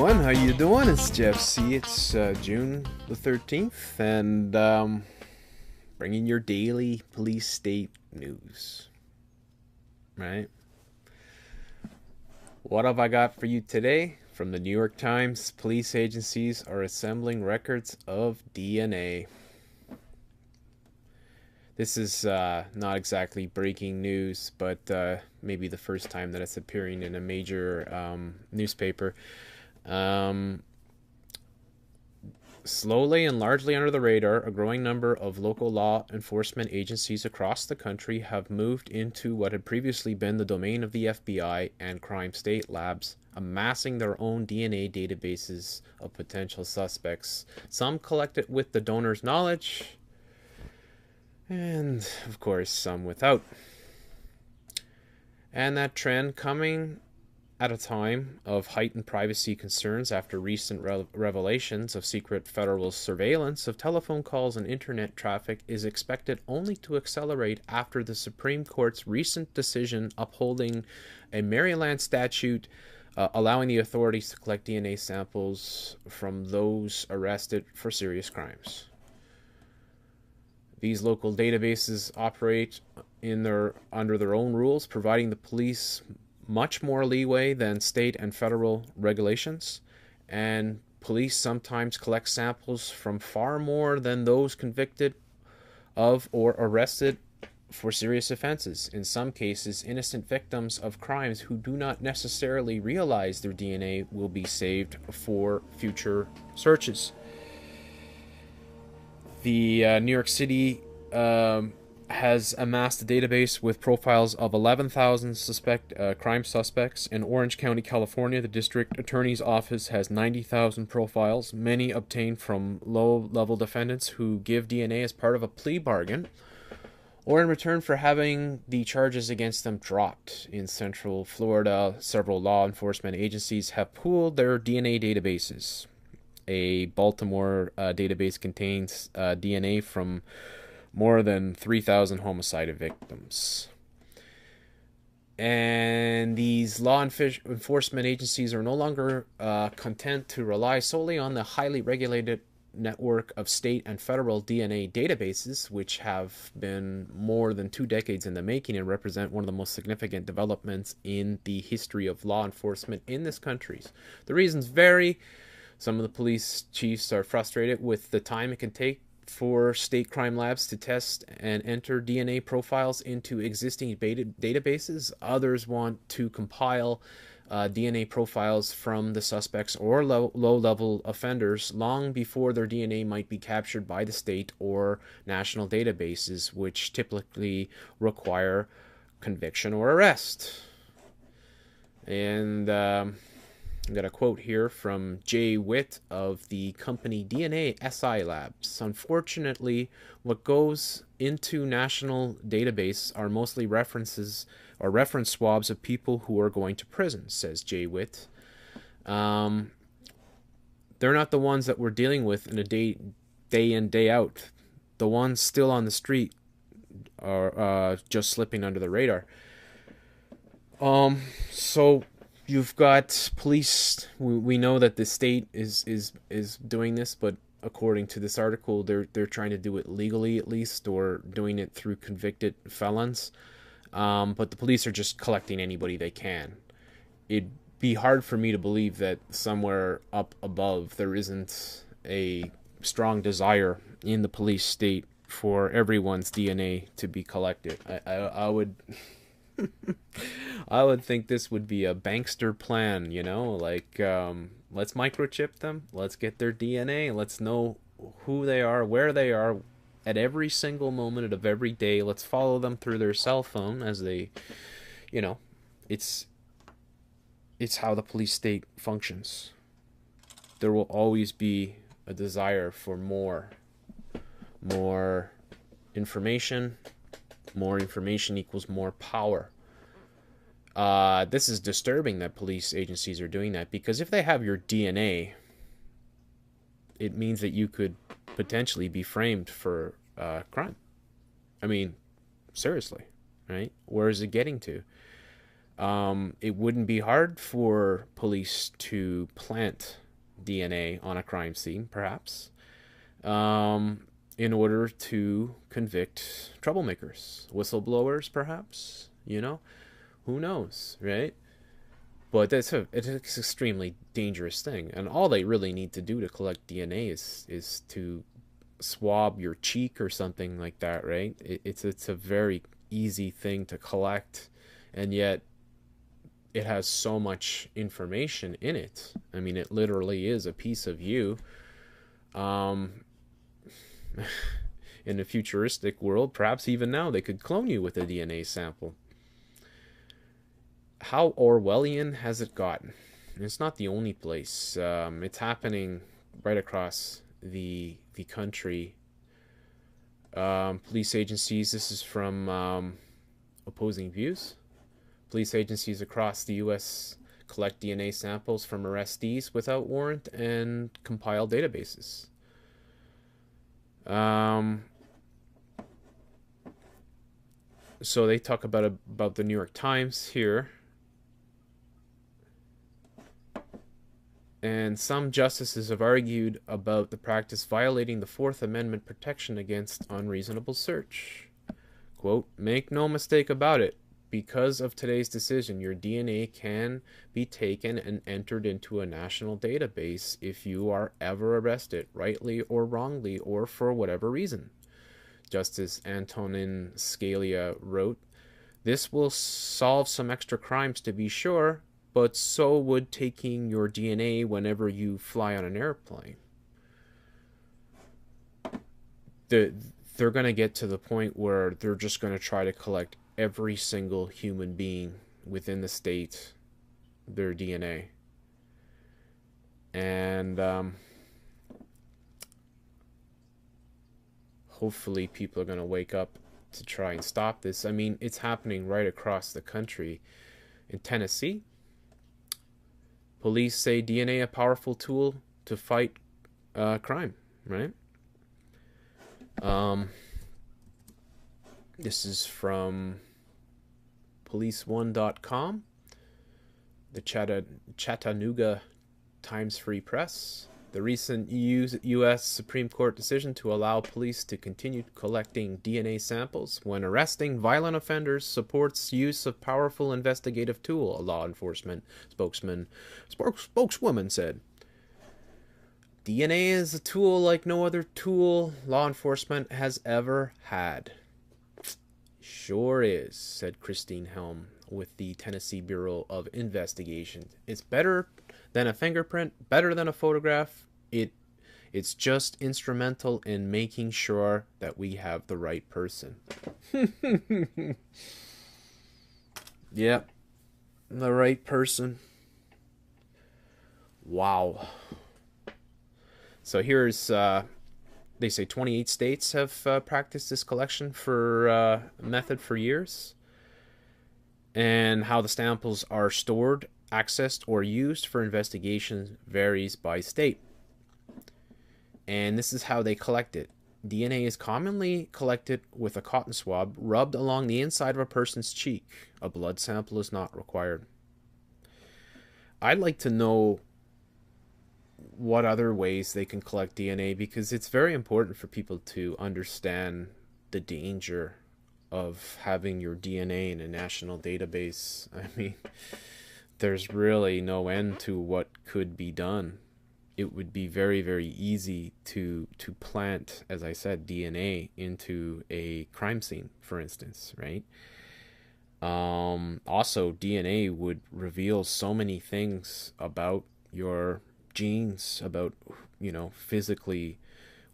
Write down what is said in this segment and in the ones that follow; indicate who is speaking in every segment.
Speaker 1: everyone, how you doing? It's Jeff C. It's June the 13th, and bringing your daily police state news. Right? What have I got for you today? From the New York Times, police agencies are assembling records of DNA. This is not exactly breaking news, but maybe the first time that it's appearing in a major newspaper. Slowly and largely under the radar, a growing number of local law enforcement agencies across the country have moved into what had previously been the domain of the FBI and crime state labs, amassing their own DNA databases of potential suspects. Some collected with the donor's knowledge, and of course some without. And that trend coming at a time of heightened privacy concerns after recent revelations of secret federal surveillance of telephone calls and internet traffic is expected only to accelerate after the Supreme Court's recent decision upholding a Maryland statute allowing the authorities to collect DNA samples from those arrested for serious crimes. These local databases operate under their own rules, providing the police much more leeway than state and federal regulations, and police sometimes collect samples from far more than those convicted of or arrested for serious offenses. In some cases, innocent victims of crimes who do not necessarily realize their DNA will be saved for future searches. The New York City has amassed a database with profiles of 11,000 crime suspects. In Orange County, California, the district attorney's office has 90,000 profiles, many obtained from low-level defendants who give DNA as part of a plea bargain or in return for having the charges against them dropped. In Central Florida, several law enforcement agencies have pooled their DNA databases. A Baltimore database contains DNA from more than 3,000 homicide victims. And these law enforcement agencies are no longer content to rely solely on the highly regulated network of state and federal DNA databases, which have been more than 2 decades in the making and represent one of the most significant developments in the history of law enforcement in this country. The reasons vary. Some of the police chiefs are frustrated with the time it can take for state crime labs to test and enter DNA profiles into existing databases. Others want to compile DNA profiles from the suspects or low-level offenders long before their DNA might be captured by the state or national databases, which typically require conviction or arrest. And I've got a quote here from Jay Witt of the company DNA SI Labs. Unfortunately, what goes into national database are mostly reference swabs of people who are going to prison, says Jay Witt. They're not the ones that we're dealing with in a day in, day out. The ones still on the street are just slipping under the radar. So you've got police. We know that the state is doing this, but according to this article, they're trying to do it legally at least, or doing it through convicted felons. But the police are just collecting anybody they can. It'd be hard for me to believe that somewhere up above there isn't a strong desire in the police state for everyone's DNA to be collected. I would I would think this would be a bankster plan, like let's microchip them, let's get their DNA, let's know who they are, where they are at every single moment of every day. Let's follow them through their cell phone as they, it's how the police state functions. There will always be a desire for more information. More information equals more power. This is disturbing that police agencies are doing that, because if they have your DNA, it means that you could potentially be framed for crime. I mean, seriously, right? Where is it getting to? It wouldn't be hard for police to plant DNA on a crime scene, perhaps, in order to convict troublemakers, whistleblowers, perhaps. Who knows, right? But it's an extremely dangerous thing, and all they really need to do to collect DNA is to swab your cheek or something like that, right? It's a very easy thing to collect, and yet it has so much information in it. I mean, it literally is a piece of you. Um, in a futuristic world, perhaps even now, they could clone you with a DNA sample. How Orwellian has it gotten? It's not the only place. It's happening right across the country. Police agencies. This is from Opposing Views. Police agencies across the U.S. collect DNA samples from arrestees without warrant and compile databases. So they talk about the New York Times here. And some justices have argued about the practice violating the Fourth Amendment protection against unreasonable search. Quote, "Make no mistake about it. Because of today's decision, your DNA can be taken and entered into a national database if you are ever arrested, rightly or wrongly, or for whatever reason." Justice Antonin Scalia wrote, "This will solve some extra crimes to be sure, but so would taking your DNA whenever you fly on an airplane." They're going to get to the point where they're just going to try to collect every single human being within the state, their DNA. And hopefully people are going to wake up to try and stop this. I mean, it's happening right across the country. In Tennessee, police say DNA a powerful tool to fight crime, right? This is from police1.com, the Chattanooga Times Free Press. The recent U.S. Supreme Court decision to allow police to continue collecting DNA samples when arresting violent offenders supports use of powerful investigative tool, a law enforcement spokeswoman said. DNA is a tool like no other tool law enforcement has ever had. Sure is, said Christine Helm with the Tennessee Bureau of Investigation. It's better than a fingerprint, better than a photograph. It's just instrumental in making sure that we have the right person. Yep, the right person. Wow. So here's, they say 28 states have practiced this collection for method for years. And how the samples are stored, accessed, or used for investigation varies by state. And this is how they collect it. DNA is commonly collected with a cotton swab rubbed along the inside of a person's cheek. A blood sample is not required. I'd like to know what other ways they can collect DNA, because it's very important for people to understand the danger of having your DNA in a national database. I mean, there's really no end to what could be done. It would be very, very easy to plant, as I said, DNA into a crime scene, for instance, right? Also, DNA would reveal so many things about your genes, about, physically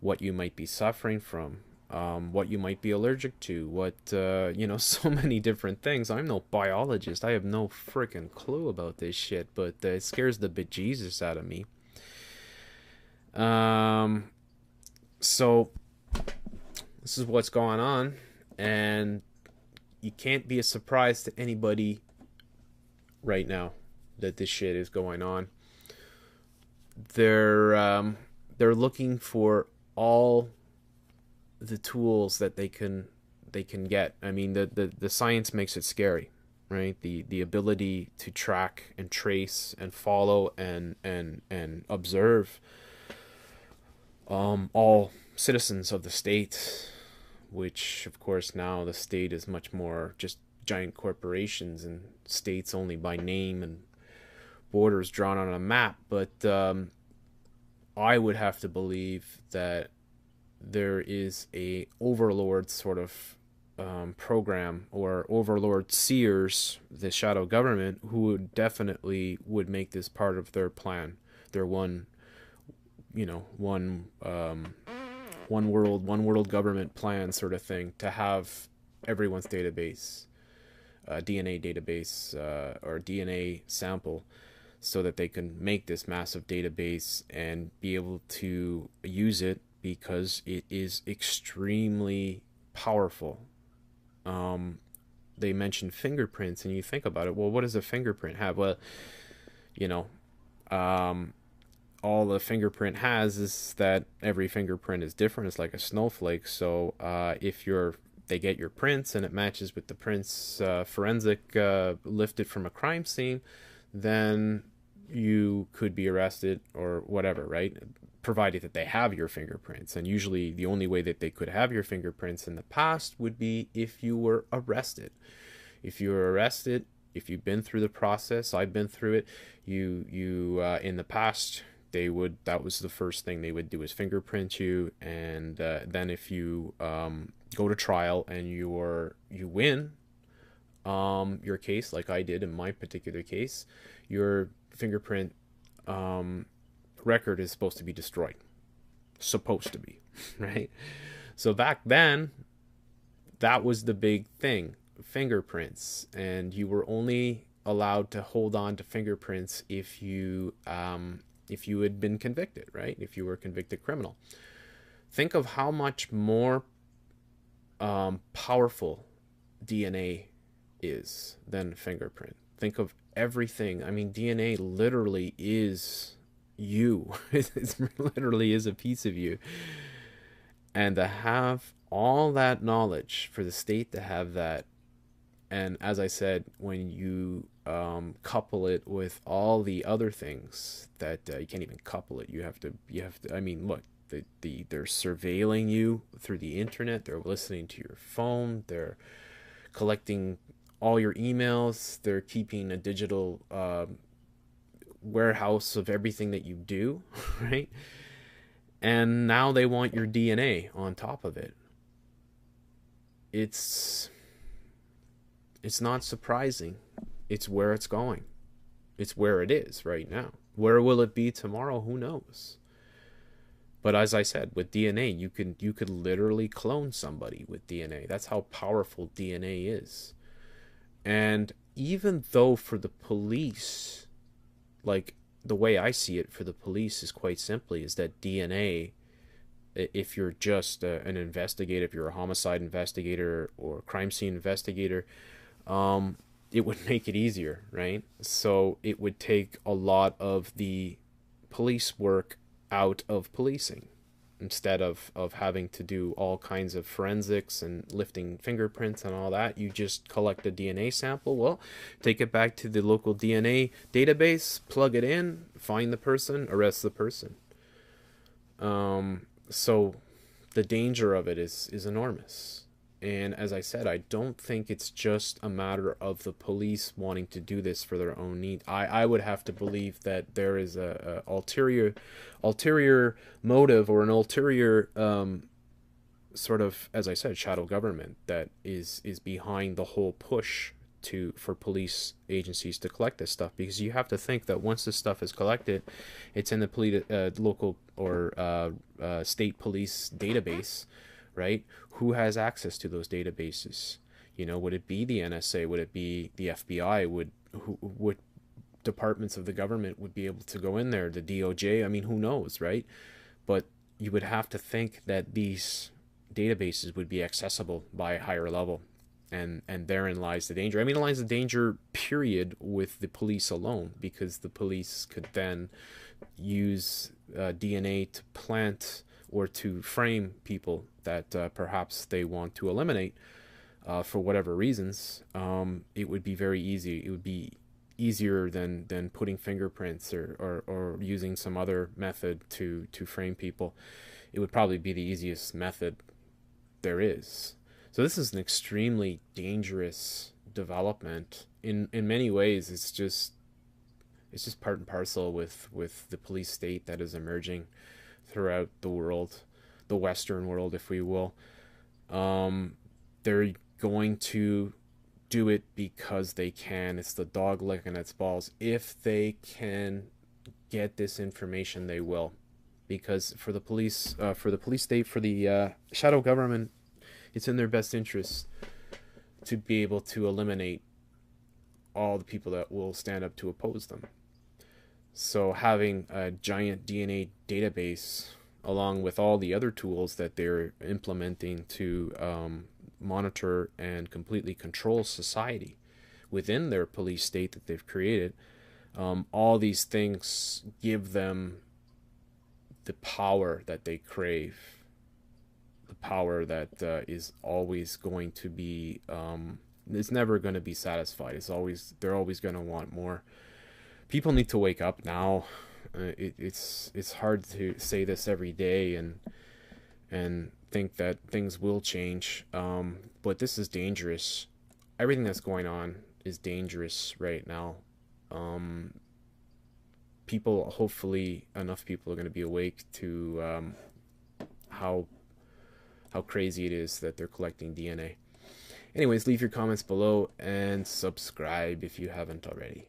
Speaker 1: what you might be suffering from, what you might be allergic to, what, so many different things. I'm no biologist. I have no freaking clue about this shit, but it scares the bejesus out of me. So this is what's going on, and you can't be a surprise to anybody right now that this shit is going on. They're looking for all the tools that they can get. I mean, the science makes it scary. right? The ability to track and trace and follow and observe all citizens of the state, which of course now the state is much more just giant corporations and states only by name and borders drawn on a map. But I would have to believe that there is a overlord sort of program, or overlord seers, the shadow government, who would definitely would make this part of their plan, their one world government plan sort of thing, to have everyone's database, DNA database, or DNA sample, so that they can make this massive database and be able to use it, because it is extremely powerful. They mentioned fingerprints, and you think about it, well, what does a fingerprint have? Well, all the fingerprint has is that every fingerprint is different. It's like a snowflake. So if they get your prints and it matches with the prints forensic lifted from a crime scene, then you could be arrested or whatever, right? Provided that they have your fingerprints. And usually the only way that they could have your fingerprints in the past would be if you were arrested. If you were arrested, if you've been through the process, I've been through it, you in the past, that was the first thing they would do, is fingerprint you. And then if you go to trial and you win your case, like I did in my particular case, your fingerprint record is supposed to be destroyed. Supposed to be, right? So back then, that was the big thing, fingerprints. And you were only allowed to hold on to fingerprints if you had been convicted, right? If you were a convicted criminal. Think of how much more powerful DNA is than fingerprint. Think of everything. I mean, DNA literally is you. It literally is a piece of you. And to have all that knowledge, for the state to have that, and as I said, when you couple it with all the other things that you can't even couple it. You have to. I mean, look, they're surveilling you through the internet. They're listening to your phone. They're collecting all your emails. They're keeping a digital warehouse of everything that you do, right? And now they want your DNA on top of it. It's not surprising. It's where it's going. It's where it is right now. Where will it be tomorrow? Who knows? But as I said, with DNA, you could literally clone somebody with DNA. That's how powerful DNA is. And even though for the police, like the way I see it for the police is quite simply is that DNA, if you're just an investigator, if you're a homicide investigator or crime scene investigator, it would make it easier, right? So it would take a lot of the police work out of policing, instead of having to do all kinds of forensics and lifting fingerprints and all that. You just collect a DNA sample, well, take it back to the local DNA database, plug it in, find the person, arrest the person. So the danger of it is enormous. And as I said, I don't think it's just a matter of the police wanting to do this for their own need. I would have to believe that there is a ulterior motive, or an ulterior sort of, as I said, shadow government that is behind the whole push for police agencies to collect this stuff. Because you have to think that once this stuff is collected, it's in the local or state police database, right? Who has access to those databases? Would it be the NSA? Would it be the FBI? Would departments of the government would be able to go in there? The DOJ? I mean, who knows, right? But you would have to think that these databases would be accessible by a higher level, and therein lies the danger. I mean, it lies the danger, period, with the police alone, because the police could then use DNA to plant or to frame people that perhaps they want to eliminate, for whatever reasons, it would be very easy. It would be easier than putting fingerprints or using some other method to frame people. It would probably be the easiest method there is. So this is an extremely dangerous development. In many ways, it's just part and parcel with the police state that is emerging throughout the world, the Western world, if we will. They're going to do it because they can. It's the dog licking its balls. If they can get this information, they will. Because for the police state, for the shadow government, it's in their best interest to be able to eliminate all the people that will stand up to oppose them. So having a giant DNA database along with all the other tools that they're implementing to monitor and completely control society within their police state that they've created, all these things give them the power that they crave, the power that is always going to be, it's never going to be satisfied. They're always going to want more. People need to wake up now. It's hard to say this every day and think that things will change, but this is dangerous. Everything that's going on is dangerous right now. Hopefully enough people are going to be awake to how crazy it is that they're collecting DNA. Anyways, leave your comments below and subscribe if you haven't already.